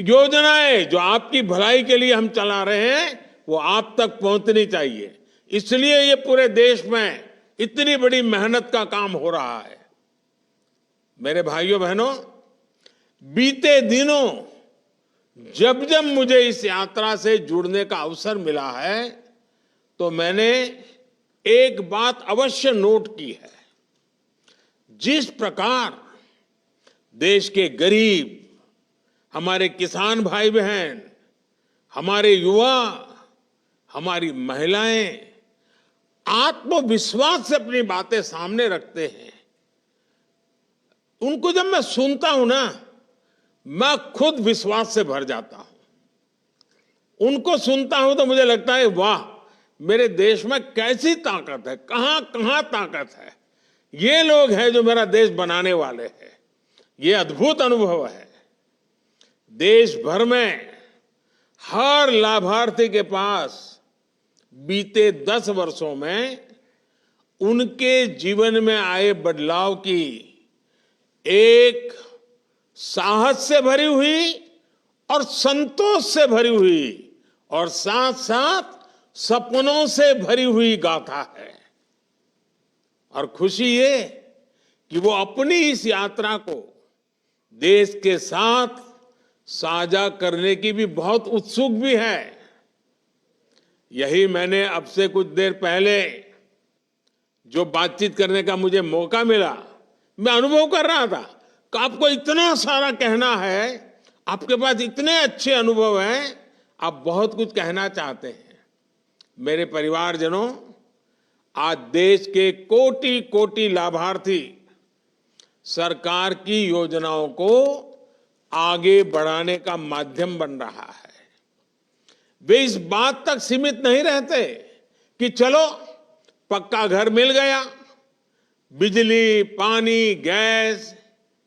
योजनाएं जो आपकी भलाई के लिए हम चला रहे हैं वो आप तक पहुंचनी चाहिए। इसलिए ये पूरे देश में इतनी बड़ी मेहनत का काम हो रहा है। मेरे भाइयों बहनों, बीते दिनों जब जब मुझे इस यात्रा से जुड़ने का अवसर मिला है तो मैंने एक बात अवश्य नोट की है। जिस प्रकार देश के गरीब, हमारे किसान भाई बहन, हमारे युवा, हमारी महिलाएं आत्मविश्वास से अपनी बातें सामने रखते हैं, उनको जब मैं सुनता हूं ना मैं खुद विश्वास से भर जाता हूं। उनको सुनता हूं तो मुझे लगता है वाह, मेरे देश में कैसी ताकत है, कहां कहां ताकत है। ये लोग हैं जो मेरा देश बनाने वाले हैं। ये अद्भुत अनुभव है। देश भर में हर लाभार्थी के पास बीते 10 वर्षों में उनके जीवन में आए बदलाव की एक साहस से भरी हुई और संतोष से भरी हुई और साथ साथ सपनों से भरी हुई गाथा है। और खुशी ये कि वो अपनी इस यात्रा को देश के साथ साझा करने की भी बहुत उत्सुक भी है। यही मैंने अब से कुछ देर पहले जो बातचीत करने का मुझे मौका मिला, मैं अनुभव कर रहा था कि आपको इतना सारा कहना है, आपके पास इतने अच्छे अनुभव हैं, आप बहुत कुछ कहना चाहते हैं। मेरे परिवारजनों, आज देश के कोटि कोटि लाभार्थी सरकार की योजनाओं को आगे बढ़ाने का माध्यम बन रहा है। वे इस बात तक सीमित नहीं रहते कि चलो पक्का घर मिल गया, बिजली, पानी, गैस,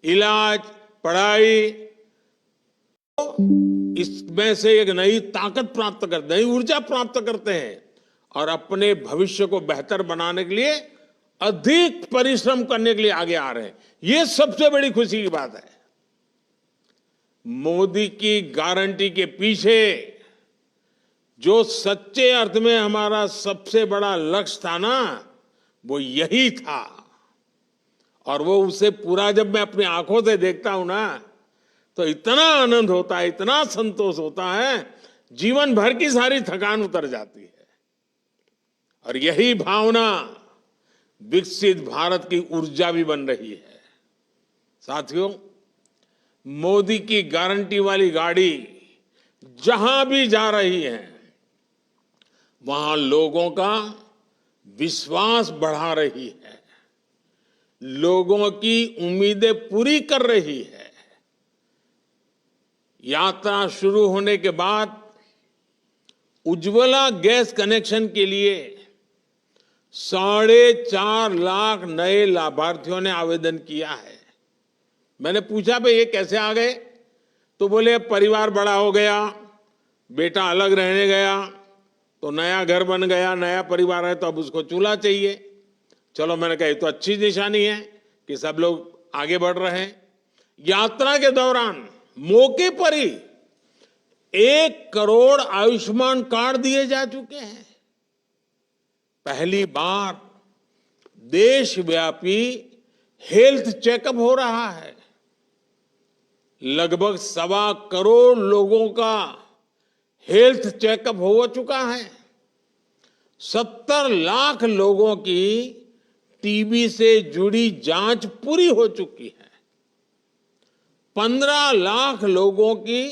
इलाज, पढ़ाई, इसमें से एक नई ताकत प्राप्त करते, नई ऊर्जा प्राप्त करते हैं और अपने भविष्य को बेहतर बनाने के लिए अधिक परिश्रम करने के लिए आगे आ रहे हैं। ये सबसे बड़ी खुशी की बात है। मोदी की गारंटी के पीछे जो सच्चे अर्थ में हमारा सबसे बड़ा लक्ष्य था ना, वो यही था। और वो उसे पूरा जब मैं अपनी आंखों से देखता हूं ना तो इतना आनंद होता है, इतना संतोष होता है, जीवन भर की सारी थकान उतर जाती है। और यही भावना विकसित भारत की ऊर्जा भी बन रही है। साथियों, मोदी की गारंटी वाली गाड़ी जहां भी जा रही है वहां लोगों का विश्वास बढ़ा रही है, लोगों की उम्मीदें पूरी कर रही है। यात्रा शुरू होने के बाद उज्ज्वला गैस कनेक्शन के लिए 4.5 लाख नए लाभार्थियों ने आवेदन किया है। मैंने पूछा भाई ये कैसे आ गए, तो बोले परिवार बड़ा हो गया, बेटा अलग रहने गया तो नया घर बन गया, नया परिवार है तो अब उसको चूल्हा चाहिए। चलो मैंने कहा ये तो अच्छी निशानी है कि सब लोग आगे बढ़ रहे हैं। यात्रा के दौरान मौके पर ही 1 करोड़ आयुष्मान कार्ड दिए जा चुके हैं। पहली बार देशव्यापी हेल्थ चेकअप हो रहा है। लगभग 1.25 करोड़ लोगों का हेल्थ चेकअप हो चुका है। 70 लाख लोगों की टीबी से जुड़ी जांच पूरी हो चुकी है। 15 लाख लोगों की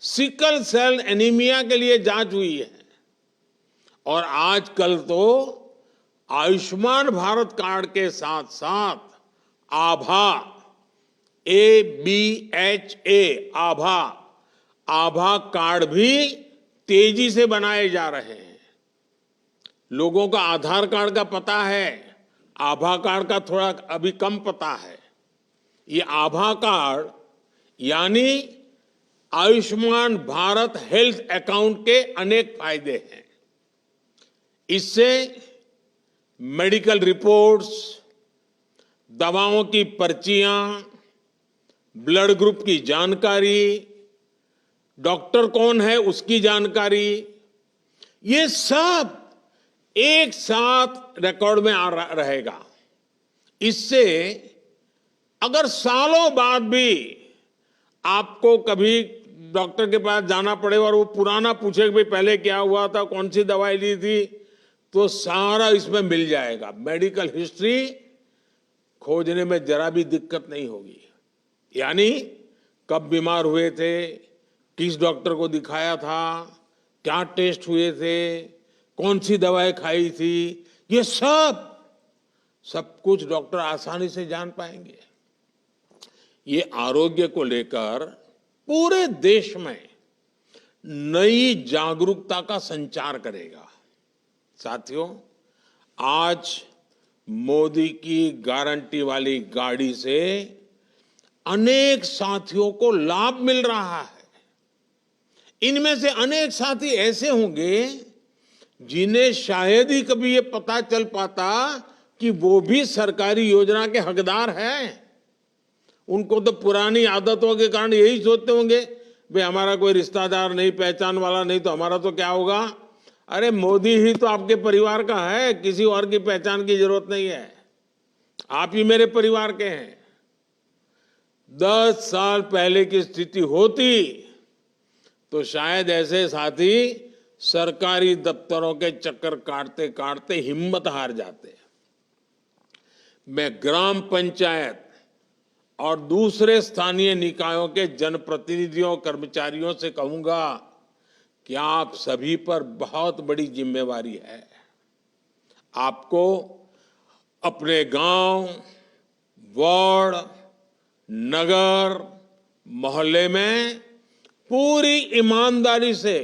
सिकल सेल एनीमिया के लिए जांच हुई है। और आजकल तो आयुष्मान भारत कार्ड के साथ साथ आभा, ABHA आभा कार्ड भी तेजी से बनाए जा रहे हैं। लोगों का आधार कार्ड का पता है, आभा कार्ड का थोड़ा अभी कम पता है। ये आभा कार्ड यानी आयुष्मान भारत हेल्थ अकाउंट के अनेक फायदे हैं। इससे मेडिकल रिपोर्ट्स, दवाओं की पर्चियां, ब्लड ग्रुप की जानकारी, डॉक्टर कौन है उसकी जानकारी, ये सब एक साथ रिकॉर्ड में रहेगा। इससे अगर सालों बाद भी आपको कभी डॉक्टर के पास जाना पड़े और वो पुराना पूछे कि भाई पहले क्या हुआ था, कौन सी दवाई ली थी, तो सारा इसमें मिल जाएगा। मेडिकल हिस्ट्री खोजने में जरा भी दिक्कत नहीं होगी। यानी कब बीमार हुए थे, किस डॉक्टर को दिखाया था, क्या टेस्ट हुए थे, कौन सी दवाई खाई थी, ये सब कुछ डॉक्टर आसानी से जान पाएंगे। ये आरोग्य को लेकर पूरे देश में नई जागरूकता का संचार करेगा। साथियों, आज मोदी की गारंटी वाली गाड़ी से अनेक साथियों को लाभ मिल रहा है। इनमें से अनेक साथी ऐसे होंगे जिन्हें शायद ही कभी ये पता चल पाता कि वो भी सरकारी योजना के हकदार हैं। उनको तो पुरानी आदतों के कारण यही सोचते होंगे भाई हमारा कोई रिश्तेदार नहीं, पहचान वाला नहीं, तो हमारा तो क्या होगा। अरे मोदी ही तो आपके परिवार का है, किसी और की पहचान की जरूरत नहीं है, आप ही मेरे परिवार के हैं। 10 साल पहले की स्थिति होती तो शायद ऐसे साथी सरकारी दफ्तरों के चक्कर काटते काटते हिम्मत हार जाते। मैं ग्राम पंचायत और दूसरे स्थानीय निकायों के जनप्रतिनिधियों, कर्मचारियों से कहूंगा कि आप सभी पर बहुत बड़ी जिम्मेवारी है। आपको अपने गांव, वार्ड, नगर, मोहल्ले में पूरी ईमानदारी से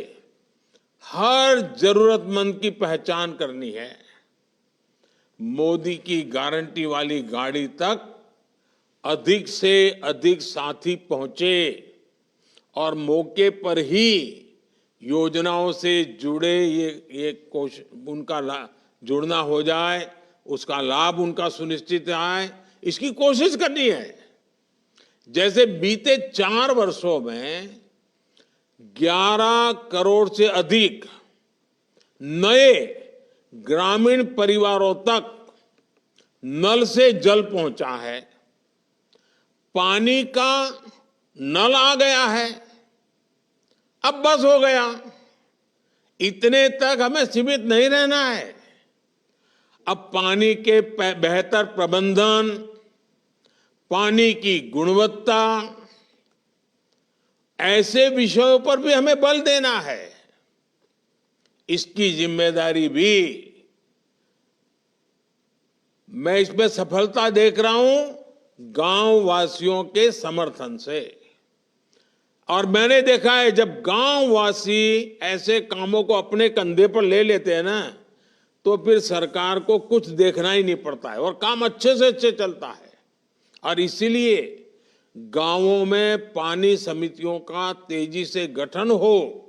हर जरूरतमंद की पहचान करनी है। मोदी की गारंटी वाली गाड़ी तक अधिक से अधिक साथी पहुंचे और मौके पर ही योजनाओं से जुड़े ये कोशिश उनका जुड़ना हो जाए, उसका लाभ उनका सुनिश्चित आए, इसकी कोशिश करनी है। जैसे बीते 4 वर्षों में 11 करोड़ से अधिक नए ग्रामीण परिवारों तक नल से जल पहुंचा है, पानी का नल आ गया है। अब बस हो गया, इतने तक हमें सीमित नहीं रहना है। अब पानी के बेहतर प्रबंधन, पानी की गुणवत्ता, ऐसे विषयों पर भी हमें बल देना है। इसकी जिम्मेदारी भी मैं इसमें सफलता देख रहा हूं गांव वासियों के समर्थन से। और मैंने देखा है जब गांव वासी ऐसे कामों को अपने कंधे पर ले लेते हैं ना, तो फिर सरकार को कुछ देखना ही नहीं पड़ता है और काम अच्छे से अच्छे चलता है। और इसीलिए गांवों में पानी समितियों का तेजी से गठन हो,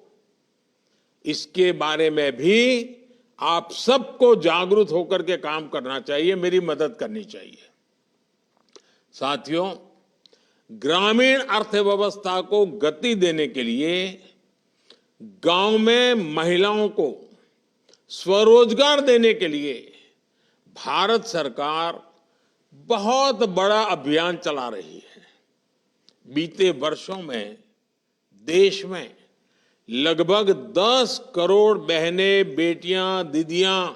इसके बारे में भी आप सबको जागरूक होकर के काम करना चाहिए, मेरी मदद करनी चाहिए। साथियों, ग्रामीण अर्थव्यवस्था को गति देने के लिए गांव में महिलाओं को स्वरोजगार देने के लिए भारत सरकार बहुत बड़ा अभियान चला रही है। बीते वर्षों में देश में लगभग 10 करोड़ बहनें, बेटियां, दीदियां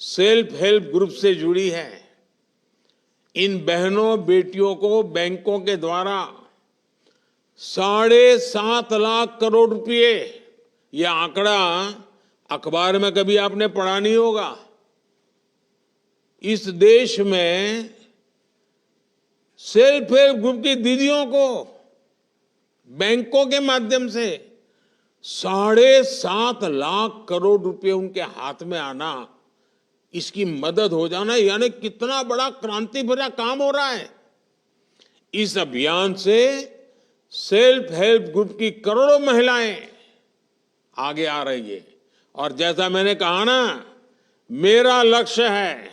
सेल्फ हेल्प ग्रुप से जुड़ी हैं। इन बहनों बेटियों को बैंकों के द्वारा 7.5 लाख करोड़ रुपए, यह आंकड़ा अखबार में कभी आपने पढ़ा नहीं होगा। इस देश में सेल्फ हेल्प ग्रुप की दीदियों को बैंकों के माध्यम से 7.5 लाख रुपए उनके हाथ में आना, इसकी मदद हो जाना, यानी कितना बड़ा क्रांति भरा काम हो रहा है। इस अभियान से सेल्फ हेल्प ग्रुप की करोड़ों महिलाएं आगे आ रही है। और जैसा मैंने कहा ना, मेरा लक्ष्य है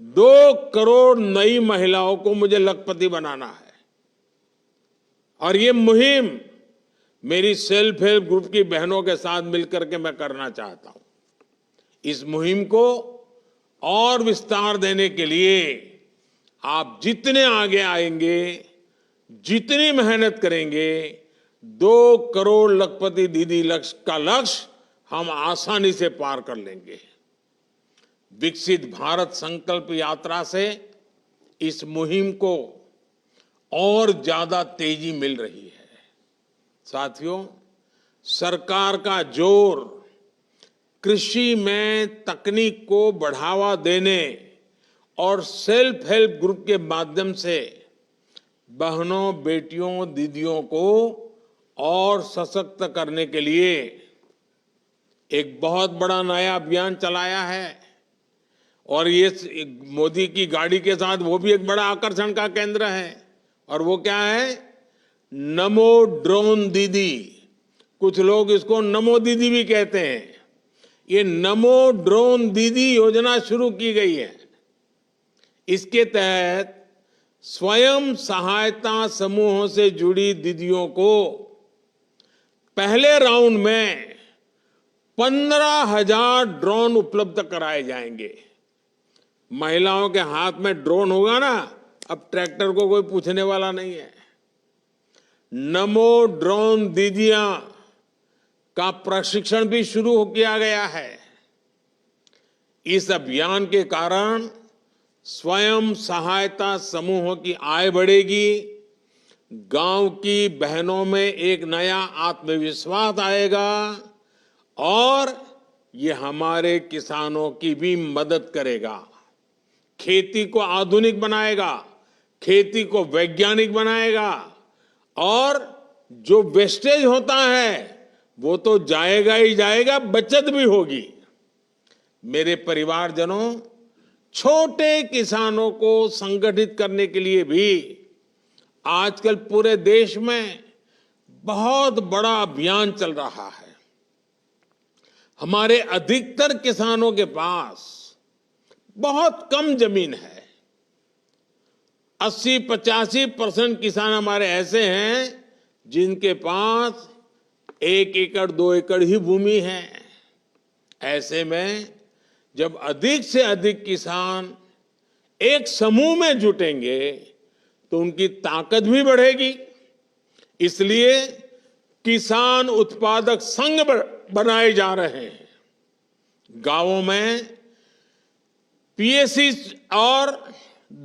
2 करोड़ नई महिलाओं को मुझे लखपति बनाना है। और ये मुहिम मेरी सेल्फ हेल्प ग्रुप की बहनों के साथ मिलकर के मैं करना चाहता हूं। इस मुहिम को और विस्तार देने के लिए आप जितने आगे आएंगे, जितनी मेहनत करेंगे, 2 करोड़ लखपति दीदी लक्ष्य का लक्ष्य हम आसानी से पार कर लेंगे। विकसित भारत संकल्प यात्रा से इस मुहिम को और ज्यादा तेजी मिल रही है। साथियों, सरकार का जोर कृषि में तकनीक को बढ़ावा देने और सेल्फ हेल्प ग्रुप के माध्यम से बहनों, बेटियों, दीदियों को और सशक्त करने के लिए एक बहुत बड़ा नया अभियान चलाया है। और ये मोदी की गाड़ी के साथ वो भी एक बड़ा आकर्षण का केंद्र है। और वो क्या है? नमो ड्रोन दीदी। कुछ लोग इसको नमो दीदी भी कहते हैं। ये नमो ड्रोन दीदी योजना शुरू की गई है। इसके तहत स्वयं सहायता समूहों से जुड़ी दीदियों को पहले राउंड में 15,000 ड्रोन उपलब्ध कराए जाएंगे। महिलाओं के हाथ में ड्रोन होगा ना, अब ट्रैक्टर को कोई पूछने वाला नहीं है। नमो ड्रोन दीदियां का प्रशिक्षण भी शुरू किया गया है। इस अभियान के कारण स्वयं सहायता समूहों की आय बढ़ेगी, गांव की बहनों में एक नया आत्मविश्वास आएगा और ये हमारे किसानों की भी मदद करेगा। खेती को आधुनिक बनाएगा, खेती को वैज्ञानिक बनाएगा और जो वेस्टेज होता है वो तो जाएगा ही जाएगा, बचत भी होगी। मेरे परिवारजनों, छोटे किसानों को संगठित करने के लिए भी आजकल पूरे देश में बहुत बड़ा अभियान चल रहा है। हमारे अधिकतर किसानों के पास बहुत कम जमीन है। 80-85% किसान हमारे ऐसे हैं जिनके पास 1 एकड़ 2 एकड़ ही भूमि है। ऐसे में जब अधिक से अधिक किसान एक समूह में जुटेंगे तो उनकी ताकत भी बढ़ेगी। इसलिए किसान उत्पादक संघ बनाए जा रहे हैं। गांवों में पीएससी और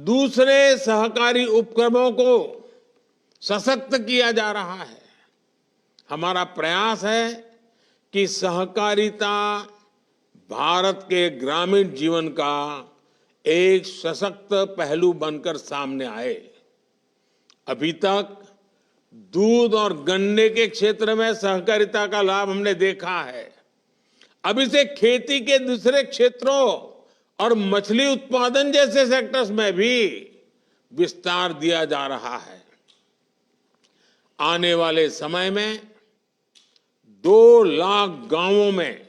दूसरे सहकारी उपक्रमों को सशक्त किया जा रहा है। हमारा प्रयास है कि सहकारिता भारत के ग्रामीण जीवन का एक सशक्त पहलू बनकर सामने आए। अभी तक दूध और गन्ने के क्षेत्र में सहकारिता का लाभ हमने देखा है। अब इसे खेती के दूसरे क्षेत्रों और मछली उत्पादन जैसे सेक्टर्स में भी विस्तार दिया जा रहा है। आने वाले समय में 2 लाख गांवों में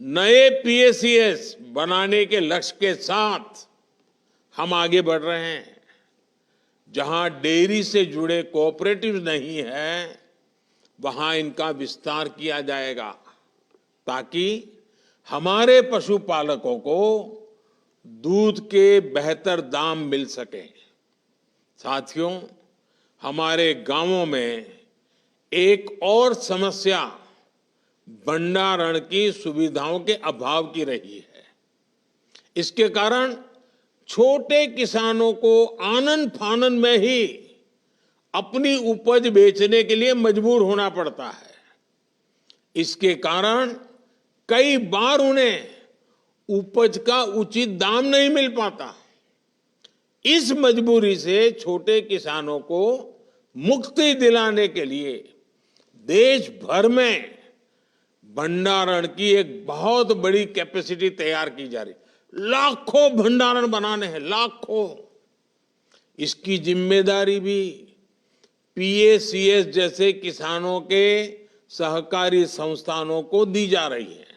नए पीएसीएस बनाने के लक्ष्य के साथ हम आगे बढ़ रहे हैं। जहां डेयरी से जुड़े कोऑपरेटिव नहीं है, वहां इनका विस्तार किया जाएगा ताकि हमारे पशुपालकों को दूध के बेहतर दाम मिल सके। साथियों, हमारे गांवों में एक और समस्या भंडारण की सुविधाओं के अभाव की रही है। इसके कारण छोटे किसानों को आनन फानन में ही अपनी उपज बेचने के लिए मजबूर होना पड़ता है। इसके कारण कई बार उन्हें उपज का उचित दाम नहीं मिल पाता। इस मजबूरी से छोटे किसानों को मुक्ति दिलाने के लिए देश भर में भंडारण की एक बहुत बड़ी कैपेसिटी तैयार की जा रही। लाखों भंडारण बनाने हैं, लाखों। इसकी जिम्मेदारी भी पीएसीएस जैसे किसानों के सहकारी संस्थानों को दी जा रही है।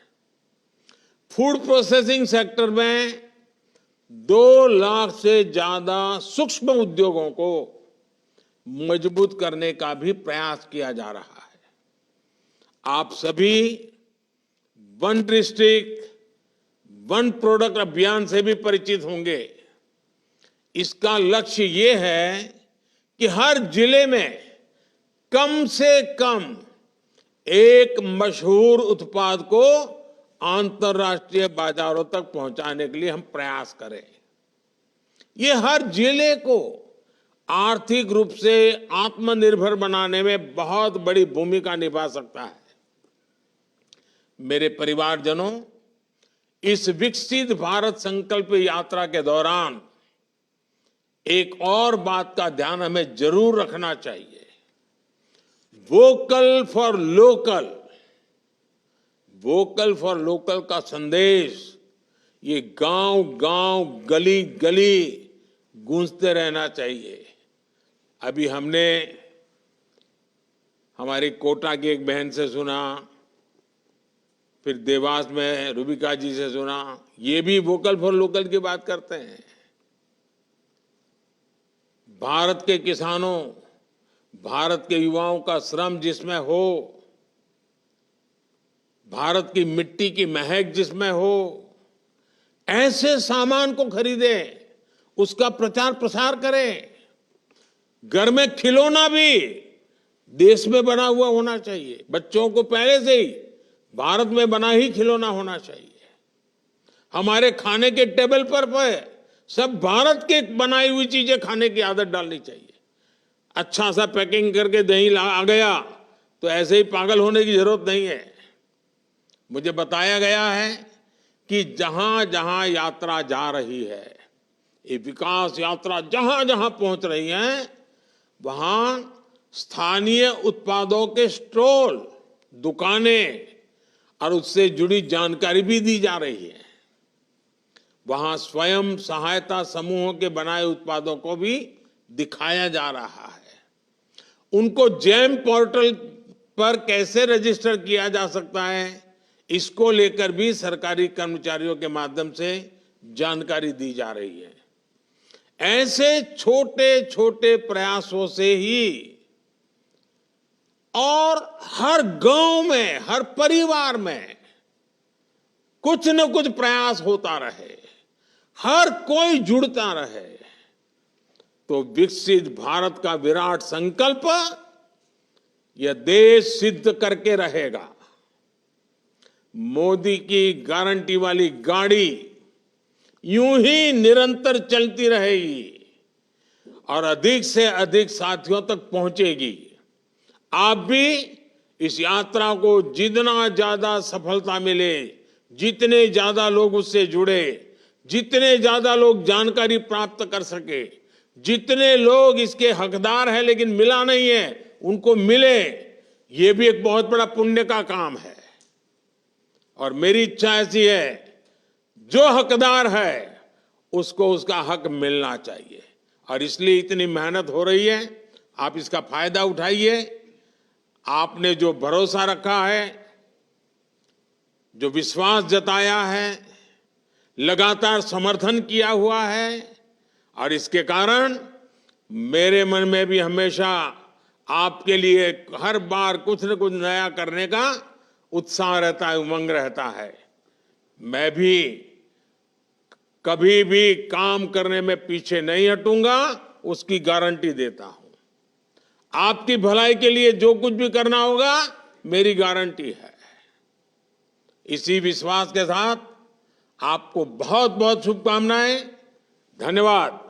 फूड प्रोसेसिंग सेक्टर में 2 लाख से ज्यादा सूक्ष्म उद्योगों को मजबूत करने का भी प्रयास किया जा रहा है। आप सभी वन डिस्ट्रिक्ट वन प्रोडक्ट अभियान से भी परिचित होंगे। इसका लक्ष्य ये है कि हर जिले में कम से कम एक मशहूर उत्पाद को अंतर्राष्ट्रीय बाजारों तक पहुंचाने के लिए हम प्रयास करें। ये हर जिले को आर्थिक रूप से आत्मनिर्भर बनाने में बहुत बड़ी भूमिका निभा सकता है। मेरे परिवारजनों, इस विकसित भारत संकल्प यात्रा के दौरान एक और बात का ध्यान हमें जरूर रखना चाहिए। Vocal for local, vocal for local का संदेश ये गांव गांव गली गली गूंजते रहना चाहिए। अभी हमने हमारी कोटा की एक बहन से सुना, फिर देवास में रूबिका जी से सुना, ये भी वोकल फॉर लोकल की बात करते हैं। भारत के किसानों, भारत के युवाओं का श्रम जिसमें हो, भारत की मिट्टी की महक जिसमें हो, ऐसे सामान को खरीदें, उसका प्रचार प्रसार करें। घर में खिलौना भी देश में बना हुआ होना चाहिए। बच्चों को पहले से ही भारत में बना ही खिलौना होना चाहिए। हमारे खाने के टेबल पर सब भारत के बनाई हुई चीजें खाने की आदत डालनी चाहिए। अच्छा सा पैकिंग करके दही आ गया तो ऐसे ही पागल होने की जरूरत नहीं है। मुझे बताया गया है कि जहां जहां यात्रा जा रही है, ये विकास यात्रा जहां जहां पहुंच रही है, वहां स्थानीय उत्पादों के स्टॉल, दुकानें और उससे जुड़ी जानकारी भी दी जा रही है। वहां स्वयं सहायता समूहों के बनाए उत्पादों को भी दिखाया जा रहा है। उनको जेम पोर्टल पर कैसे रजिस्टर किया जा सकता है, इसको लेकर भी सरकारी कर्मचारियों के माध्यम से जानकारी दी जा रही है। ऐसे छोटे छोटे प्रयासों से ही और हर गांव में, हर परिवार में कुछ न कुछ प्रयास होता रहे, हर कोई जुड़ता रहे, तो विकसित भारत का विराट संकल्प यह देश सिद्ध करके रहेगा। मोदी की गारंटी वाली गाड़ी यूं ही निरंतर चलती रहेगी और अधिक से अधिक साथियों तक पहुंचेगी। आप भी इस यात्रा को जितना ज्यादा सफलता मिले, जितने ज्यादा लोग उससे जुड़े, जितने ज्यादा लोग जानकारी प्राप्त कर सके, जितने लोग इसके हकदार हैं लेकिन मिला नहीं है, उनको मिले, ये भी एक बहुत बड़ा पुण्य का काम है। और मेरी इच्छा ऐसी है, जो हकदार है उसको उसका हक मिलना चाहिए और इसलिए इतनी मेहनत हो रही है। आप इसका फायदा उठाइए। आपने जो भरोसा रखा है, जो विश्वास जताया है, लगातार समर्थन किया हुआ है और इसके कारण मेरे मन में भी हमेशा आपके लिए हर बार कुछ न कुछ नया करने का उत्साह रहता है, उमंग रहता है। मैं भी कभी भी काम करने में पीछे नहीं हटूंगा, उसकी गारंटी देता हूं। आपकी भलाई के लिए जो कुछ भी करना होगा, मेरी गारंटी है। इसी विश्वास के साथ आपको बहुत बहुत शुभकामनाएं। धन्यवाद।